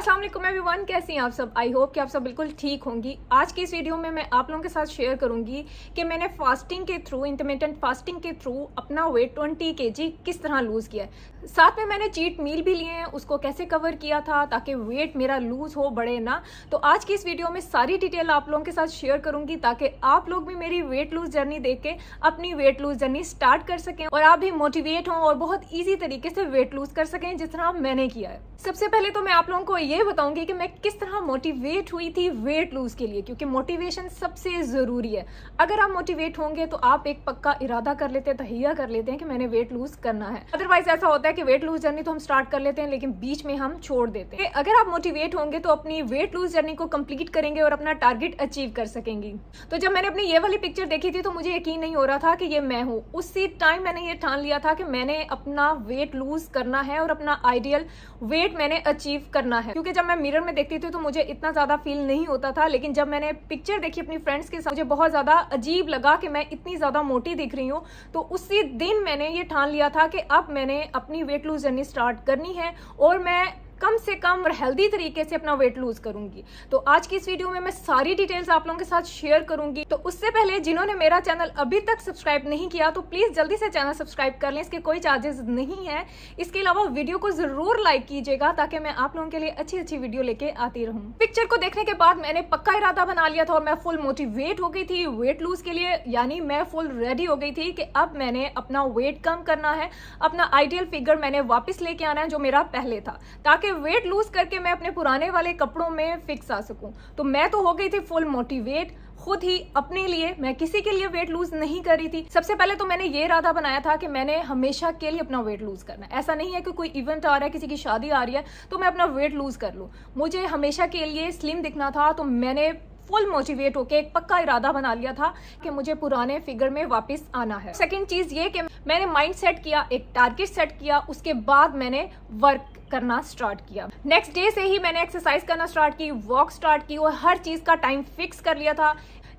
अस्सलाम वालेकुम एवरीवन, कैसी हैं आप सब। आई होप कि आप सब बिल्कुल ठीक होंगी। आज की इस वीडियो में मैं आप लोगों के साथ शेयर करूंगी कि मैंने फास्टिंग के थ्रू, इंटरमिटेंट फास्टिंग के थ्रू अपना वेट 20 kg किस तरह लूज किया है। साथ में मैंने चीट मील भी लिए हैं, उसको कैसे कवर किया था ताकि वेट मेरा लूज हो, बढ़े ना। तो आज की इस वीडियो में सारी डिटेल आप लोगों के साथ शेयर करूंगी ताकि आप लोग भी मेरी वेट लूज जर्नी देख के अपनी वेट लूज जर्नी स्टार्ट कर सकें और आप भी मोटिवेट हों और बहुत ईजी तरीके से वेट लूज कर सकें जिस तरह मैंने किया है। सबसे पहले तो मैं आप लोगों को ये बताऊंगी कि मैं किस तरह मोटिवेट हुई थी वेट लूज के लिए, क्योंकि मोटिवेशन सबसे जरूरी है। अगर आप मोटिवेट होंगे तो आप एक पक्का इरादा कर लेते हैं, तहिया कर लेते हैं कि मैंने वेट लूज करना है। अदरवाइज ऐसा होता है कि वेट लूज जर्नी तो हम स्टार्ट कर लेते हैं लेकिन बीच में हम छोड़ देते हैं। अगर आप मोटिवेट होंगे तो अपनी वेट लूज जर्नी को कंप्लीट करेंगे और अपना टारगेट अचीव कर सकेंगी। तो जब मैंने अपनी ये वाली पिक्चर देखी थी तो मुझे यकीन नहीं हो रहा था कि ये मैं हूँ। उसी टाइम मैंने ये ठान लिया था कि मैंने अपना वेट लूज करना है और अपना आइडियल वेट मैंने अचीव करना है। क्योंकि जब मैं मिरर में देखती थी तो मुझे इतना ज्यादा फील नहीं होता था, लेकिन जब मैंने पिक्चर देखी अपनी फ्रेंड्स के साथ मुझे बहुत ज्यादा अजीब लगा कि मैं इतनी ज्यादा मोटी दिख रही हूँ। तो उसी दिन मैंने ये ठान लिया था कि अब मैंने अपनी वेट लूज जर्नी स्टार्ट करनी है और मैं कम से कम और हेल्दी तरीके से अपना वेट लूज करूंगी। तो आज की इस वीडियो में मैं सारी डिटेल्स आप लोगों के साथ शेयर करूंगी। तो उससे पहले जिन्होंने मेरा चैनल अभी तक सब्सक्राइब नहीं किया तो प्लीज जल्दी से चैनल सब्सक्राइब कर लें, इसके कोई चार्जेस नहीं है। इसके अलावा वीडियो को जरूर लाइक कीजिएगा ताकि मैं आप लोगों के लिए अच्छी अच्छी वीडियो लेके आती रहूं। पिक्चर को देखने के बाद मैंने पक्का इरादा बना लिया था और मैं फुल मोटिवेट हो गई थी वेट लूज के लिए, यानी मैं फुल रेडी हो गई थी कि अब मैंने अपना वेट कम करना है, अपना आइडियल फिगर मैंने वापस लेके आना है जो मेरा पहले था, ताकि वेट लूज करके मैं अपने पुराने वाले कपड़ों में फिक्स आ सकूं। तो मैं तो हो गई थी फुल मोटिवेट खुद ही अपने लिए, मैं किसी के लिए वेट लूज नहीं कर रही थी। सबसे पहले तो मैंने ये इरादा बनाया था कि मैंने हमेशा के लिए अपना वेट लूज करना है। ऐसा नहीं है कि कोई इवेंट आ रहा है, किसी की शादी आ रही है तो मैं अपना वेट लूज कर लूं। मुझे हमेशा के लिए स्लिम दिखना था, तो मैंने फुल मोटिवेट होके एक पक्का इरादा बना लिया था कि मुझे पुराने फिगर में वापस आना है। सेकंड चीज ये कि मैंने माइंड सेट किया, एक टारगेट सेट किया, उसके बाद मैंने वर्क करना स्टार्ट किया। नेक्स्ट डे से ही मैंने एक्सरसाइज करना स्टार्ट की, वॉक स्टार्ट की और हर चीज का टाइम फिक्स कर लिया था।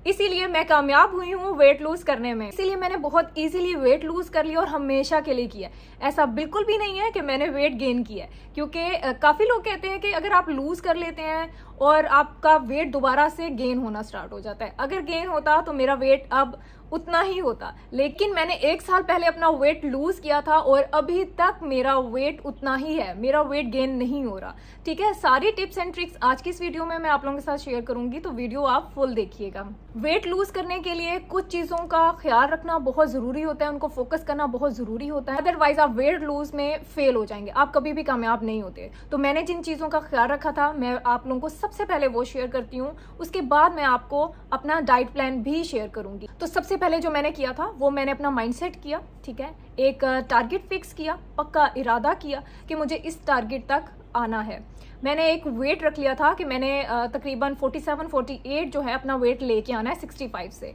इसीलिए मैं कामयाब हुई हूँ वेट लूज करने में। इसीलिए मैंने बहुत इजीली वेट लूज कर लिया और हमेशा के लिए किया। ऐसा बिल्कुल भी नहीं है कि मैंने वेट गेन किया है, क्योंकि काफी लोग कहते हैं कि अगर आप लूज कर लेते हैं और आपका वेट दोबारा से गेन होना स्टार्ट हो जाता है। अगर गेन होता तो मेरा वेट अब उतना ही होता, लेकिन मैंने 1 साल पहले अपना वेट लूज किया था और अभी तक मेरा वेट उतना ही है, मेरा वेट गेन नहीं हो रहा। ठीक है, सारी टिप्स एंड ट्रिक्स आज की इस वीडियो में मैं आप लोगों के साथ शेयर करूंगी, तो वीडियो आप फुल देखिएगा। वेट लूज करने के लिए कुछ चीजों का ख्याल रखना बहुत जरूरी होता है, उनको फोकस करना बहुत जरूरी होता है, अदरवाइज आप वेट लूज में फेल हो जाएंगे, आप कभी भी कामयाब नहीं होते। तो मैंने जिन चीजों का ख्याल रखा था मैं आप लोगों को सबसे पहले वो शेयर करती हूँ, उसके बाद मैं आपको अपना डाइट प्लान भी शेयर करूंगी। तो सबसे पहले जो मैंने किया था वो मैंने अपना माइंडसेट किया। ठीक है, एक टारगेट फिक्स किया, पक्का इरादा किया कि मुझे इस टारगेट तक आना है। मैंने एक वेट रख लिया था कि मैंने तकरीबन 47-48 जो है अपना वेट लेके आना है 65 से।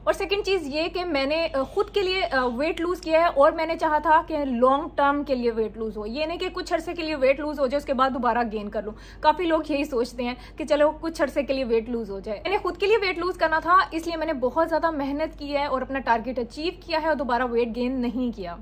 और सेकंड चीज ये कि मैंने खुद के लिए वेट लूज किया है और मैंने चाहा था कि लॉन्ग टर्म के लिए वेट लूज हो, ये नहीं कि कुछ अरसे के लिए वेट लूज हो जाए उसके बाद दोबारा गेन कर लूं। काफी लोग यही सोचते हैं कि चलो कुछ अरसे के लिए वेट लूज हो जाए। मैंने खुद के लिए वेट लूज करना था, इसलिए मैंने बहुत ज्यादा मेहनत की है और अपना टारगेट अचीव किया है और दोबारा वेट गेन नहीं किया।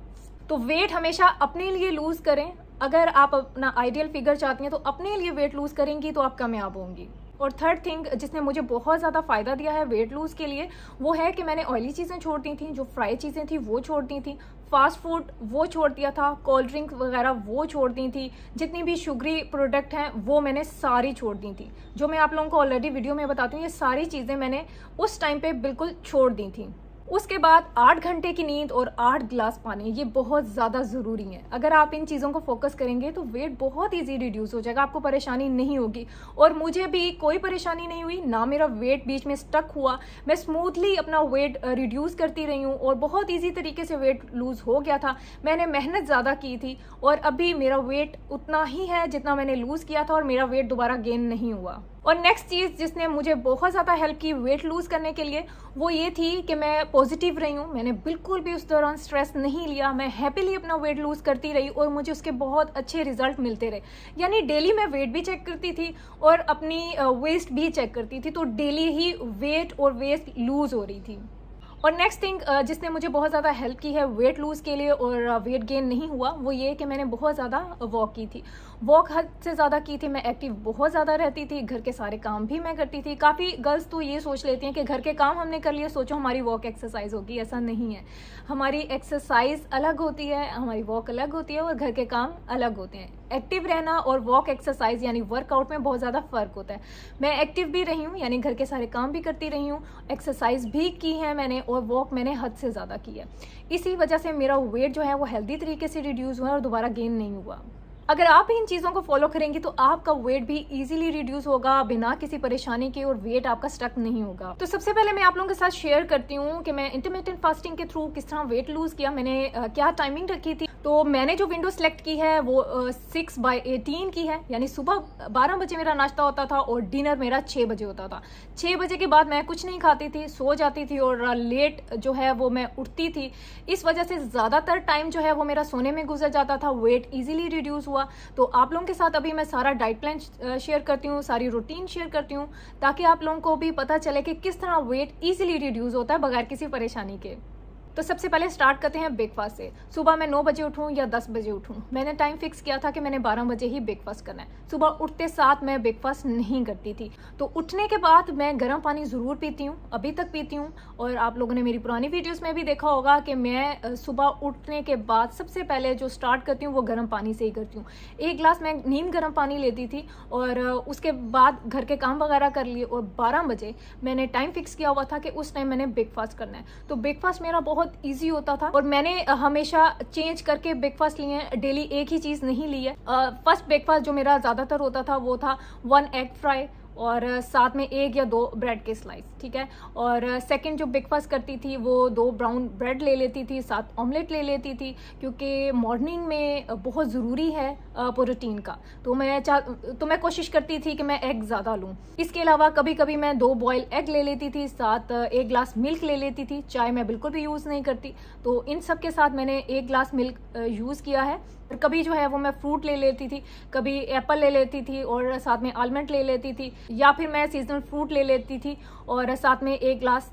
तो वेट हमेशा अपने लिए लूज करें। अगर आप अपना आइडियल फिगर चाहती हैं तो अपने लिए वेट लूज करेंगी तो आप कामयाब होंगी। और थर्ड थिंग जिसने मुझे बहुत ज़्यादा फ़ायदा दिया है वेट लूज़ के लिए, वो है कि मैंने ऑयली चीज़ें छोड़ दी थी, जो फ्राई चीज़ें थी वो छोड़ दी थी, फास्ट फूड वो छोड़ दिया था, कोल्ड ड्रिंक वगैरह वो छोड़ दी थी, जितनी भी शुगरी प्रोडक्ट हैं वो मैंने सारी छोड़ दी थी। जो मैं आप लोगों को ऑलरेडी वीडियो में बताती हूँ, ये सारी चीज़ें मैंने उस टाइम पे बिल्कुल छोड़ दी थी। उसके बाद 8 घंटे की नींद और 8 गिलास पानी, ये बहुत ज़्यादा ज़रूरी है। अगर आप इन चीज़ों को फोकस करेंगे तो वेट बहुत ईजी रिड्यूस हो जाएगा, आपको परेशानी नहीं होगी। और मुझे भी कोई परेशानी नहीं हुई, ना मेरा वेट बीच में स्टक हुआ, मैं स्मूथली अपना वेट रिड्यूस करती रही हूँ और बहुत ईजी तरीके से वेट लूज हो गया था। मैंने मेहनत ज़्यादा की थी और अभी मेरा वेट उतना ही है जितना मैंने लूज़ किया था और मेरा वेट दोबारा गेन नहीं हुआ। और नेक्स्ट चीज़ जिसने मुझे बहुत ज़्यादा हेल्प की वेट लूज करने के लिए वो ये थी कि मैं पॉजिटिव रही हूँ। मैंने बिल्कुल भी उस दौरान स्ट्रेस नहीं लिया, मैं हैप्पीली अपना वेट लूज करती रही और मुझे उसके बहुत अच्छे रिजल्ट मिलते रहे। यानी डेली मैं वेट भी चेक करती थी और अपनी वेस्ट भी चेक करती थी, तो डेली ही वेट और वेस्ट लूज हो रही थी। और नेक्स्ट थिंग जिसने मुझे बहुत ज़्यादा हेल्प की है वेट लूज़ के लिए और वेट गेन नहीं हुआ, वो ये कि मैंने बहुत ज़्यादा वॉक की थी। वॉक हद से ज़्यादा की थी, मैं एक्टिव बहुत ज़्यादा रहती थी, घर के सारे काम भी मैं करती थी। काफ़ी गर्ल्स तो ये सोच लेती हैं कि घर के काम हमने कर लिए, सोचो हमारी वॉक एक्सरसाइज होगी। ऐसा नहीं है, हमारी एक्सरसाइज अलग होती है, हमारी वॉक अलग होती है और घर के काम अलग होते हैं। एक्टिव रहना और वॉक एक्सरसाइज यानी वर्कआउट में बहुत ज़्यादा फ़र्क होता है। मैं एक्टिव भी रही हूँ, यानी घर के सारे काम भी करती रही हूँ, एक्सरसाइज भी की है मैंने और वॉक मैंने हद से ज़्यादा की है। इसी वजह से मेरा वेट जो है वो हेल्दी तरीके से रिड्यूस हुआ और दोबारा गेन नहीं हुआ। अगर आप इन चीज़ों को फॉलो करेंगे तो आपका वेट भी इजीली रिड्यूस होगा बिना किसी परेशानी के और वेट आपका स्टक नहीं होगा। तो सबसे पहले मैं आप लोगों के साथ शेयर करती हूँ कि मैं इंटरमिटेंट फास्टिंग के थ्रू किस तरह वेट लूज किया। मैंने क्या टाइमिंग रखी थी, तो मैंने जो विंडो सेलेक्ट की है वो 6/18 की है, यानी सुबह 12 बजे मेरा नाश्ता होता था और डिनर मेरा 6 बजे होता था। 6 बजे के बाद मैं कुछ नहीं खाती थी, सो जाती थी और लेट जो है वो मैं उठती थी। इस वजह से ज़्यादातर टाइम जो है वो मेरा सोने में गुजर जाता था, वेट ईजिली रिड्यूस हुआ। तो आप लोगों के साथ अभी मैं सारा डाइट प्लान शेयर करती हूँ, सारी रूटीन शेयर करती हूँ, ताकि आप लोगों को भी पता चले कि किस तरह वेट इजीली रिड्यूस होता है बगैर किसी परेशानी के। तो सबसे पहले स्टार्ट करते हैं ब्रेकफास्ट से। सुबह मैं 9 बजे उठूं या 10 बजे उठूं, मैंने टाइम फिक्स किया था कि मैंने 12 बजे ही ब्रेकफास्ट करना है। सुबह उठते साथ मैं ब्रेकफास्ट नहीं करती थी। तो उठने के बाद मैं गर्म पानी ज़रूर पीती हूँ, अभी तक पीती हूँ। और आप लोगों ने मेरी पुरानी वीडियोस में भी देखा होगा कि मैं सुबह उठने के बाद सबसे पहले जो स्टार्ट करती हूँ वो गर्म पानी से ही करती हूँ। 1 गिलास मैं नीम गर्म पानी लेती थी और उसके बाद घर के काम वगैरह कर लिए और 12 बजे मैंने टाइम फिक्स किया हुआ था कि उस टाइम मैंने ब्रेकफास्ट करना है। तो ब्रेकफास्ट मेरा बहुत इजी होता था और मैंने हमेशा चेंज करके ब्रेकफास्ट लिए हैं, डेली एक ही चीज नहीं ली है। फर्स्ट ब्रेकफास्ट जो मेरा ज्यादातर होता था वो था 1 एग फ्राई और साथ में 1 या 2 ब्रेड के स्लाइस, ठीक है। और सेकंड जो ब्रेकफास्ट करती थी वो 2 ब्राउन ब्रेड ले लेती थी, साथ ऑमलेट ले लेती थी, क्योंकि मॉर्निंग में बहुत ज़रूरी है प्रोटीन का। तो मैं कोशिश करती थी कि मैं एग ज़्यादा लूँ। इसके अलावा कभी कभी मैं 2 बॉयल एग ले लेती थी, साथ 1 गिलास मिल्क ले लेती थी। चाय मैं बिल्कुल भी यूज़ नहीं करती, तो इन सब के साथ मैंने 1 गिलास मिल्क यूज़ किया है। और कभी जो है वो मैं फ्रूट ले लेती थी, कभी एप्पल ले लेती थी और साथ में आलमंड ले लेती थी, या फिर मैं सीजनल फ्रूट ले लेती थी और साथ में 1 गिलास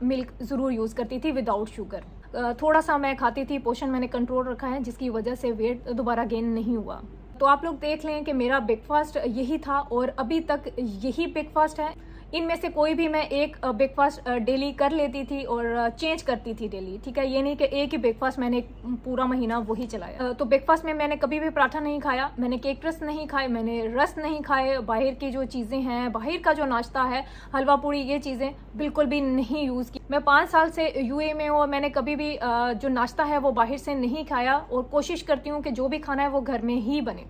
मिल्क ज़रूर यूज़ करती थी विदाउट शुगर। थोड़ा सा मैं खाती थी, पोषण मैंने कंट्रोल रखा है, जिसकी वजह से वेट दोबारा गेन नहीं हुआ। तो आप लोग देख लें कि मेरा ब्रेकफास्ट यही था और अभी तक यही ब्रेकफास्ट है। इनमें से कोई भी मैं एक ब्रेकफास्ट डेली कर लेती थी और चेंज करती थी डेली, ठीक है। ये नहीं कि एक ही ब्रेकफास्ट मैंने पूरा महीना वही चलाया। तो ब्रेकफास्ट में मैंने कभी भी पराठा नहीं खाया, मैंने केक रस नहीं खाए, मैंने रस नहीं खाए, बाहर की जो चीज़ें हैं, बाहर का जो नाश्ता है, हलवा पूड़ी, ये चीज़ें बिल्कुल भी नहीं यूज़ की। मैं 5 साल से यूए में हूँ और मैंने कभी भी जो नाश्ता है वो बाहर से नहीं खाया और कोशिश करती हूँ कि जो भी खाना है वो घर में ही बने।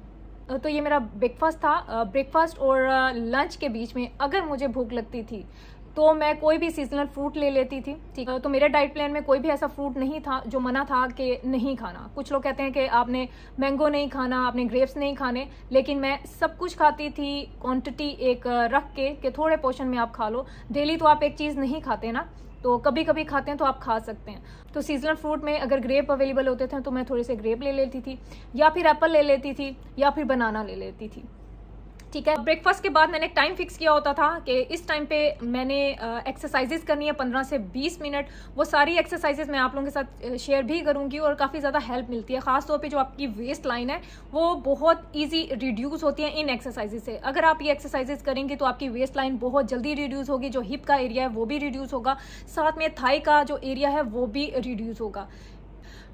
तो ये मेरा ब्रेकफास्ट था। ब्रेकफास्ट और लंच के बीच में अगर मुझे भूख लगती थी तो मैं कोई भी सीजनल फ्रूट ले लेती थी, ठीक है। तो मेरे डाइट प्लान में कोई भी ऐसा फ्रूट नहीं था जो मना था कि नहीं खाना। कुछ लोग कहते हैं कि आपने मैंगो नहीं खाना, आपने ग्रेप्स नहीं खाने, लेकिन मैं सब कुछ खाती थी, क्वांटिटी एक रख के कि थोड़े पोर्शन में आप खा लो। डेली तो आप एक चीज़ नहीं खाते ना, तो कभी कभी खाते हैं तो आप खा सकते हैं। तो सीजनल फ्रूट में अगर ग्रेप अवेलेबल होते थे तो मैं थोड़े से ग्रेप ले लेती थी, या फिर एप्पल ले लेती थी, या फिर बनाना ले लेती थी, ठीक है। ब्रेकफास्ट के बाद मैंने टाइम फिक्स किया होता था कि इस टाइम पे मैंने एक्सरसाइजेज करनी है 15 से 20 मिनट। वो सारी एक्सरसाइजेज मैं आप लोगों के साथ शेयर भी करूंगी और काफ़ी ज़्यादा हेल्प मिलती है। खासतौर पे जो आपकी वेस्ट लाइन है वो बहुत इजी रिड्यूस होती है इन एक्सरसाइजेज से। अगर आप ये एक्सरसाइजेज करेंगे तो आपकी वेस्ट लाइन बहुत जल्दी रिड्यूस होगी, जो हिप का एरिया है वो भी रिड्यूस होगा, साथ में थाई का जो एरिया है वो भी रिड्यूस होगा।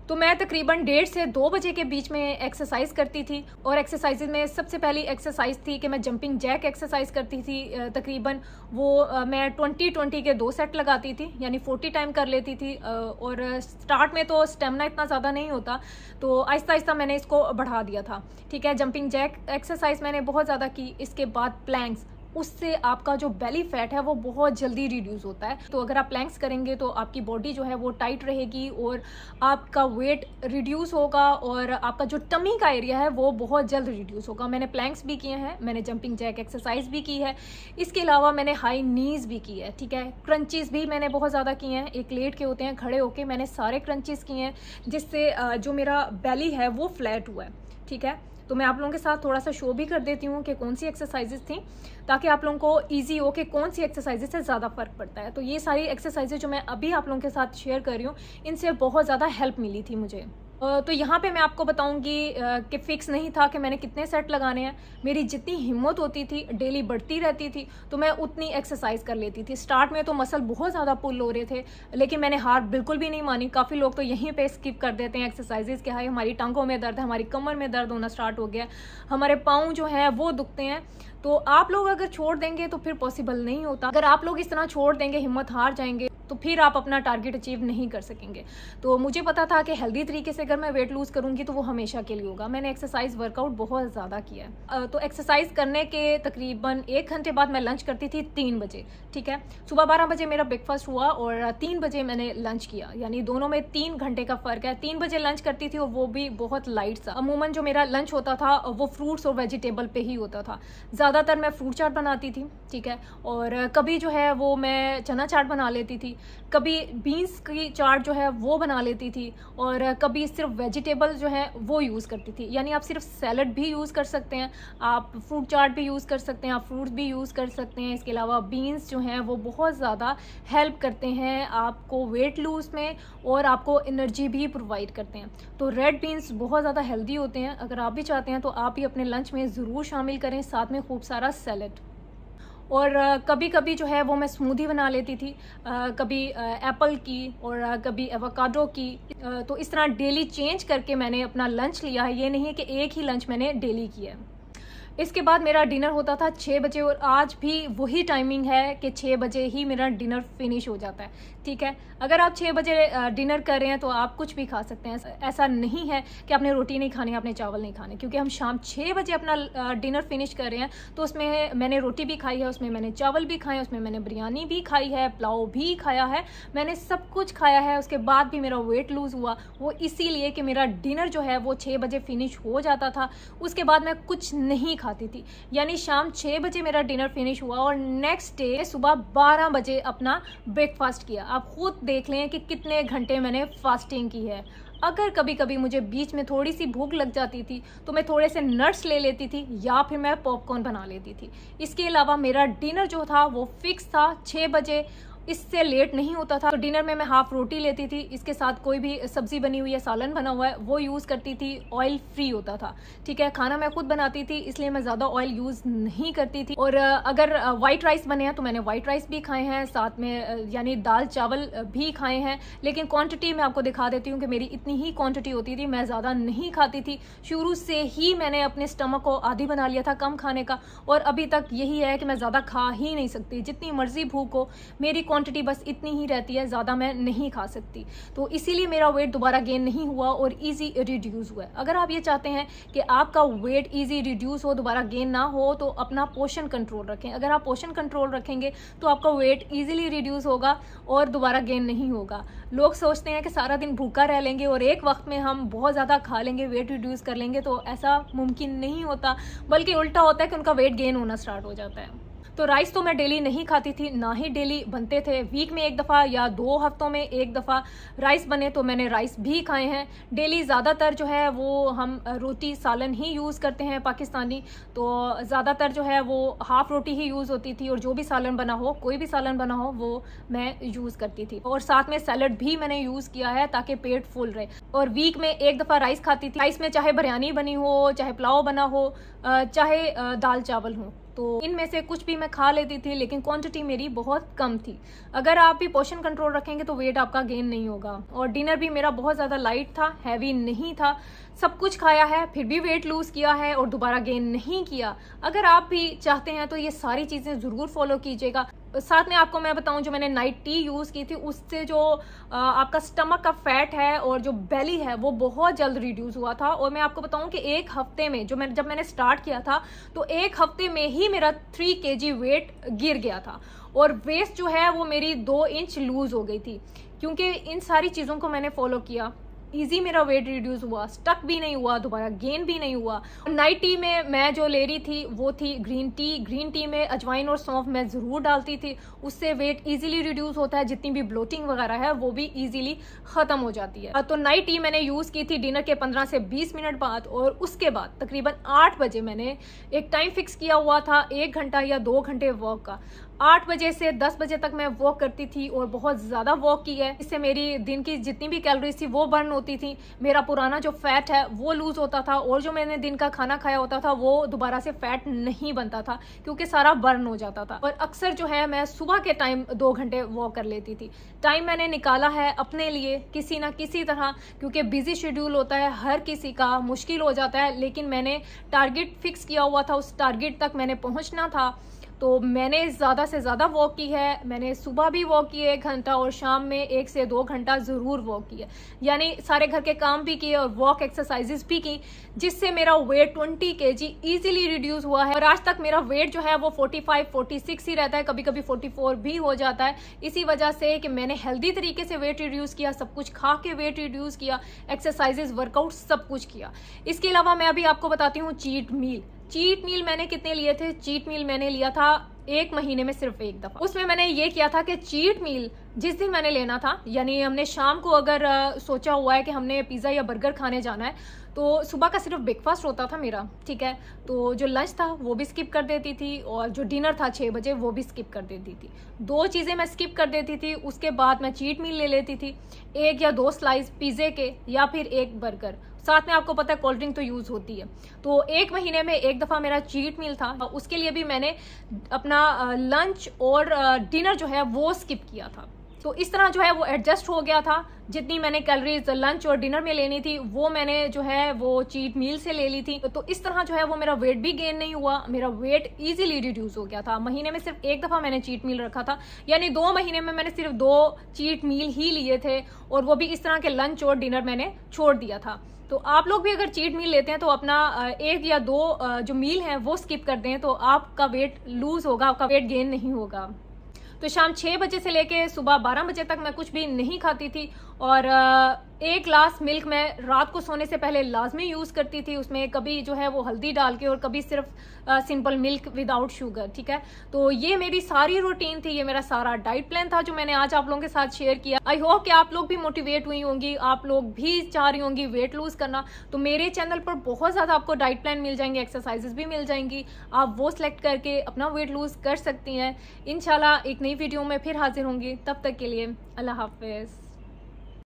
तो मैं तकरीबन 1:30 से 2 बजे के बीच में एक्सरसाइज करती थी और एक्सरसाइज में सबसे पहली एक्सरसाइज थी कि मैं जंपिंग जैक एक्सरसाइज करती थी। तकरीबन वो मैं 20-20 के 2 सेट लगाती थी, यानी 40 टाइम कर लेती थी। और स्टार्ट में तो स्टेमिना इतना ज़्यादा नहीं होता, तो आहिस्ता आहिस्ता मैंने इसको बढ़ा दिया था, ठीक है। जंपिंग जैक एक्सरसाइज मैंने बहुत ज़्यादा की। इसके बाद प्लैंक्स, उससे आपका जो बेली फैट है वो बहुत जल्दी रिड्यूस होता है। तो अगर आप प्लैंक्स करेंगे तो आपकी बॉडी जो है वो टाइट रहेगी और आपका वेट रिड्यूस होगा और आपका जो टमी का एरिया है वो बहुत जल्द रिड्यूस होगा। मैंने प्लैंक्स भी किए हैं, मैंने जंपिंग जैक एक्सरसाइज भी की है, इसके अलावा मैंने हाई नीज भी की है, ठीक है। क्रंचेस भी मैंने बहुत ज़्यादा किए हैं, एक लेट के होते हैं, खड़े होके मैंने सारे क्रंचेस किए हैं, जिससे जो मेरा बेली है वो फ्लैट हुआ है, ठीक है। तो मैं आप लोगों के साथ थोड़ा सा शो भी कर देती हूँ कि कौन सी एक्सरसाइजेज थी, ताकि आप लोगों को ईजी हो कि कौन सी एक्सरसाइजेज से ज़्यादा फर्क पड़ता है। तो ये सारी एक्सरसाइजेज जो मैं अभी आप लोगों के साथ शेयर कर रही हूँ, इनसे बहुत ज़्यादा हेल्प मिली थी मुझे। तो यहाँ पे मैं आपको बताऊंगी कि फिक्स नहीं था कि मैंने कितने सेट लगाने हैं। मेरी जितनी हिम्मत होती थी, डेली बढ़ती रहती थी, तो मैं उतनी एक्सरसाइज कर लेती थी। स्टार्ट में तो मसल बहुत ज़्यादा पुल हो रहे थे, लेकिन मैंने हार बिल्कुल भी नहीं मानी। काफ़ी लोग तो यहीं पे स्किप कर देते हैं एक्सरसाइजेज के। हाई हमारी टांगों में दर्द है, हमारी कमर में दर्द होना स्टार्ट हो गया, हमारे पाँव जो है वो दुखते हैं। तो आप लोग अगर छोड़ देंगे तो फिर पॉसिबल नहीं होता। अगर आप लोग इस तरह छोड़ देंगे, हिम्मत हार जाएंगे, तो फिर आप अपना टारगेट अचीव नहीं कर सकेंगे। तो मुझे पता था कि हेल्दी तरीके से अगर मैं वेट लूज करूंगी तो वो हमेशा के लिए होगा। मैंने एक्सरसाइज वर्कआउट बहुत ज़्यादा किया है। तो एक्सरसाइज करने के तकरीबन 1 घंटे बाद मैं लंच करती थी 3 बजे, ठीक है। सुबह 12 बजे मेरा ब्रेकफास्ट हुआ और 3 बजे मैंने लंच किया, यानी दोनों में 3 घंटे का फ़र्क है। 3 बजे लंच करती थी और वो भी बहुत लाइट सा। अमूमन जो मेरा लंच होता था वो फ्रूट्स और वेजिटेबल पे ही होता था। ज़्यादातर मैं फ्रूट चाट बनाती थी, ठीक है, और कभी जो है वो मैं चना चाट बना लेती थी, कभी बीन्स की चाट जो है वो बना लेती थी, और कभी सिर्फ वेजिटेबल जो है वो यूज़ करती थी। यानी आप सिर्फ सैलड भी यूज़ कर सकते हैं, आप फ्रूट चाट भी यूज़ कर सकते हैं, आप फ्रूट्स भी यूज़ कर सकते हैं। इसके अलावा बीन्स जो हैं वो बहुत ज़्यादा हेल्प करते हैं आपको वेट लूज़ में, और आपको एनर्जी भी प्रोवाइड करते हैं। तो रेड बीन्स बहुत ज़्यादा हेल्दी होते हैं। अगर आप भी चाहते हैं तो आप भी अपने लंच में ज़रूर शामिल करें, साथ में खूब सारा सैलड। और कभी कभी जो है वो मैं स्मूदी बना लेती थी, कभी एप्पल की और कभी एवोकाडो की। तो इस तरह डेली चेंज करके मैंने अपना लंच लिया है। ये नहीं है कि एक ही लंच मैंने डेली किया है। इसके बाद मेरा डिनर होता था 6 बजे, और आज भी वही टाइमिंग है कि 6 बजे ही मेरा डिनर फिनिश हो जाता है, ठीक है। अगर आप 6 बजे डिनर कर रहे हैं तो आप कुछ भी खा सकते हैं। ऐसा नहीं है कि आपने रोटी नहीं खानी, आपने चावल नहीं खाने, क्योंकि हम शाम 6 बजे अपना डिनर फिनिश कर रहे हैं। तो उसमें मैंने रोटी भी खाई है, उसमें मैंने चावल भी खाए, उसमें मैंने बिरयानी भी खाई है, पुलाव भी खाया है, मैंने सब कुछ खाया है। उसके बाद भी मेरा वेट लूज़ हुआ, वो इसीलिए कि मेरा डिनर जो है वो 6 बजे फिनिश हो जाता था। उसके बाद मैं कुछ नहीं खाती थी, यानी शाम 6 बजे मेरा डिनर फिनिश हुआ और नेक्स्ट डे सुबह 12 बजे अपना ब्रेकफास्ट किया। आप खुद देख लें कि कितने घंटे मैंने फास्टिंग की है। अगर कभी कभी मुझे बीच में थोड़ी सी भूख लग जाती थी तो मैं थोड़े से नट्स ले लेती थी, या फिर मैं पॉपकॉर्न बना लेती थी। इसके अलावा मेरा डिनर जो था वो फिक्स था 6 बजे, इससे लेट नहीं होता था। तो डिनर में मैं हाफ रोटी लेती थी, इसके साथ कोई भी सब्जी बनी हुई है, सालन बना हुआ है, वो यूज़ करती थी। ऑयल फ्री होता था, ठीक है। खाना मैं खुद बनाती थी, इसलिए मैं ज़्यादा ऑयल यूज़ नहीं करती थी। और अगर वाइट राइस बने हैं तो मैंने वाइट राइस भी खाए हैं, साथ में यानी दाल चावल भी खाए हैं। लेकिन क्वांटिटी मैं आपको दिखा देती हूँ कि मेरी इतनी ही क्वांटिटी होती थी, मैं ज़्यादा नहीं खाती थी। शुरू से ही मैंने अपने स्टमक को आदी बना लिया था कम खाने का, और अभी तक यही है कि मैं ज़्यादा खा ही नहीं सकती। जितनी मर्जी भूख हो, मेरी क्वांटिटी बस इतनी ही रहती है, ज़्यादा मैं नहीं खा सकती। तो इसीलिए मेरा वेट दोबारा गेन नहीं हुआ और इजी रिड्यूस हुआ है। अगर आप ये चाहते हैं कि आपका वेट इजी रिड्यूस हो, दोबारा गेन ना हो, तो अपना पोषण कंट्रोल रखें। अगर आप पोषण कंट्रोल रखेंगे तो आपका वेट इजीली रिड्यूस होगा और दोबारा गेन नहीं होगा। लोग सोचते हैं कि सारा दिन भूखा रह लेंगे और एक वक्त में हम बहुत ज़्यादा खा लेंगे, वेट रिड्यूस कर लेंगे, तो ऐसा मुमकिन नहीं होता, बल्कि उल्टा होता है कि उनका वेट गेन होना स्टार्ट हो जाता है। तो राइस तो मैं डेली नहीं खाती थी, ना ही डेली बनते थे। वीक में 1 दफ़ा या 2 हफ्तों में 1 दफ़ा राइस बने तो मैंने राइस भी खाए हैं। डेली ज़्यादातर जो है वो हम रोटी सालन ही यूज़ करते हैं पाकिस्तानी, तो ज़्यादातर जो है वो हाफ़ रोटी ही यूज़ होती थी, और जो भी सालन बना हो, कोई भी सालन बना हो, वो मैं यूज़ करती थी। और साथ में सैलड भी मैंने यूज़ किया है ताकि पेट फुल रहे। और वीक में 1 दफ़ा राइस खाती थी। राइस में चाहे बिरयानी बनी हो, चाहे पुलाव बना हो, चाहे दाल चावल हो, तो इनमें से कुछ भी मैं खा लेती थी, लेकिन क्वांटिटी मेरी बहुत कम थी। अगर आप भी पोषण कंट्रोल रखेंगे तो वेट आपका गेन नहीं होगा। और डिनर भी मेरा बहुत ज़्यादा लाइट था, हैवी नहीं था। सब कुछ खाया है, फिर भी वेट लूज़ किया है और दोबारा गेन नहीं किया। अगर आप भी चाहते हैं तो ये सारी चीज़ें ज़रूर फॉलो कीजिएगा। साथ में आपको मैं बताऊं, जो मैंने नाइट टी यूज़ की थी, उससे जो आपका स्टमक का फैट है और जो बेली है वो बहुत जल्द रिड्यूस हुआ था। और मैं आपको बताऊं कि 1 हफ्ते में, जब मैंने स्टार्ट किया था तो 1 हफ्ते में ही मेरा 3 kg वेट गिर गया था, और वेस्ट जो है वो मेरी 2 इंच लूज हो गई थी, क्योंकि इन सारी चीज़ों को मैंने फॉलो किया। इजी मेरा वेट रिड्यूस हुआ, स्टक भी नहीं हुआ, दोबारा गेन भी नहीं हुआ। नाइट टी में मैं जो ले रही थी वो थी ग्रीन टी। ग्रीन टी में अजवाइन और सौंफ मैं जरूर डालती थी, उससे वेट इजीली रिड्यूस होता है, जितनी भी ब्लोटिंग वगैरह है वो भी इजीली खत्म हो जाती है। तो नाइट टी मैंने यूज की थी डिनर के 15 से 20 मिनट बाद, और उसके बाद तकरीबन 8 बजे मैंने एक टाइम फिक्स किया हुआ था 1 घंटा या 2 घंटे वॉक का। 8 बजे से 10 बजे तक मैं वॉक करती थी और बहुत ज्यादा वॉक की है। इससे मेरी दिन की जितनी भी कैलोरीज थी वो बर्न होती थी, मेरा पुराना जो फैट है वो लूज होता था, और जो मैंने दिन का खाना खाया होता था वो दोबारा से फैट नहीं बनता था क्योंकि सारा बर्न हो जाता था। और अक्सर जो है मैं सुबह के टाइम 2 घंटे वॉक कर लेती थी। टाइम मैंने निकाला है अपने लिए किसी ना किसी तरह, क्योंकि बिजी शेड्यूल होता है हर किसी का, मुश्किल हो जाता है, लेकिन मैंने टारगेट फिक्स किया हुआ था, उस टारगेट तक मैंने पहुंचना था। तो मैंने ज़्यादा से ज़्यादा वॉक की है। मैंने सुबह भी वॉक की है 1 घंटा, और शाम में 1 से 2 घंटा ज़रूर वॉक की है, यानी सारे घर के काम भी किए और वॉक एक्सरसाइजेस भी की, जिससे मेरा वेट 20 kg इजीली रिड्यूस हुआ है। और आज तक मेरा वेट जो है वो 45-46 ही रहता है, कभी कभी 44 भी हो जाता है। इसी वजह से कि मैंने हेल्दी तरीके से वेट रिड्यूस किया, सब कुछ खा के वेट रिड्यूस किया, एक्सरसाइजेस, वर्कआउट सब कुछ किया। इसके अलावा मैं अभी आपको बताती हूँ चीट मील। चीट मील मैंने कितने लिए थे? चीट मील मैंने लिया था 1 महीने में सिर्फ 1 दफा। उसमें मैंने ये किया था कि चीट मील जिस दिन मैंने लेना था, यानी हमने शाम को अगर सोचा हुआ है कि हमने पिज्जा या बर्गर खाने जाना है, तो सुबह का सिर्फ ब्रेकफास्ट होता था मेरा, ठीक है। तो जो लंच था वो भी स्किप कर देती थी, और जो डिनर था 6 बजे वो भी स्किप कर देती थी। 2 चीजें मैं स्किप कर देती थी। उसके बाद मैं चीट मील ले लेती थी, 1 या 2 स्लाइस पिज्जे के, या फिर 1 बर्गर, साथ में आपको पता है कोल्ड ड्रिंक तो यूज होती है। तो 1 महीने में 1 दफा मेरा चीट मील था। उसके लिए भी मैंने अपना लंच और डिनर जो है वो स्किप किया था। तो इस तरह जो है वो एडजस्ट हो गया था। जितनी मैंने कैलोरीज लंच और डिनर में लेनी थी वो मैंने जो है वो चीट मील से ले ली थी। तो इस तरह जो है वो मेरा वेट भी गेन नहीं हुआ, मेरा वेट इजीली रिड्यूस हो गया था। महीने में सिर्फ 1 दफा मैंने चीट मील रखा था, यानी 2 महीने में मैंने सिर्फ 2 चीट मील ही लिए थे, और वो भी इस तरह के लंच और डिनर मैंने छोड़ दिया था। तो आप लोग भी अगर चीट मील लेते हैं तो अपना 1 या 2 जो मील हैं वो स्किप कर दें, तो आपका वेट लूज होगा, आपका वेट गेन नहीं होगा। तो शाम 6 बजे से लेके सुबह 12 बजे तक मैं कुछ भी नहीं खाती थी, और 1 ग्लास मिल्क मैं रात को सोने से पहले लाजमी यूज करती थी। उसमें कभी जो है वो हल्दी डाल के, और कभी सिर्फ सिंपल मिल्क विदाउट शुगर, ठीक है। तो ये मेरी सारी रूटीन थी, ये मेरा सारा डाइट प्लान था जो मैंने आज आप लोगों के साथ शेयर किया। आई होप कि आप लोग भी मोटिवेट हुई होंगी, आप लोग भी चाह रही होंगी वेट लूज करना। तो मेरे चैनल पर बहुत ज्यादा आपको डाइट प्लान मिल जाएंगे, एक्सरसाइजेस भी मिल जाएंगी, आप वो सिलेक्ट करके अपना वेट लूज कर सकती हैं। इंशाल्लाह एक नई वीडियो में फिर हाजिर होंगी, तब तक के लिए अल्लाह हाफिज।